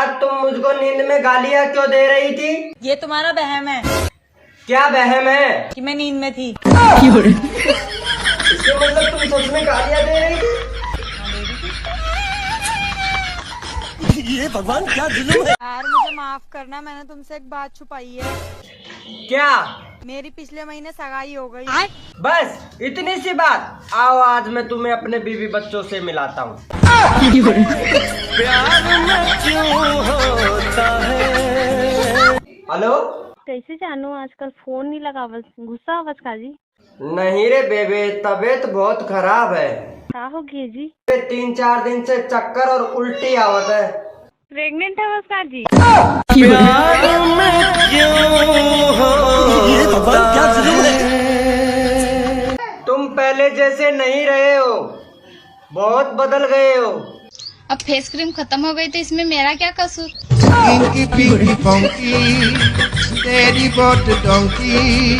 रात तुम मुझको नींद में गालियाँ क्यों दे रही थी? ये तुम्हारा वहम है क्या वहम है? कि मैं नींद में थी। इसके मतलब तुम सच में गालियाँ दे रही थी? ये भगवान क्या जुल्म है। यार मुझे माफ करना, मैंने तुमसे एक बात छुपाई है। क्या? मेरी पिछले महीने सगाई हो गई। बस इतनी सी बात? आओ आज मैं तुम्हें अपने बीवी बच्चों से मिलाता हूँ। प्यार में क्यों होता है। हेलो, कैसे जानू आजकल फोन नहीं लगा, बस गुस्सा आवत का जी? नहीं रे बेबे, तबीयत बहुत खराब है। क्या हो गया जी? 3-4 दिन से चक्कर और उल्टी आवत है। प्रेग्नेंट है बस का जी? प्यार में क्यों ये भगवान क्या जुल्म है। तुम पहले जैसे नहीं रहे हो, बहुत बदल गए हो। अब फेस क्रीम खत्म हो गई तो इसमें मेरा क्या कसूर? Pinky, pinky, funky, steady but the donkey.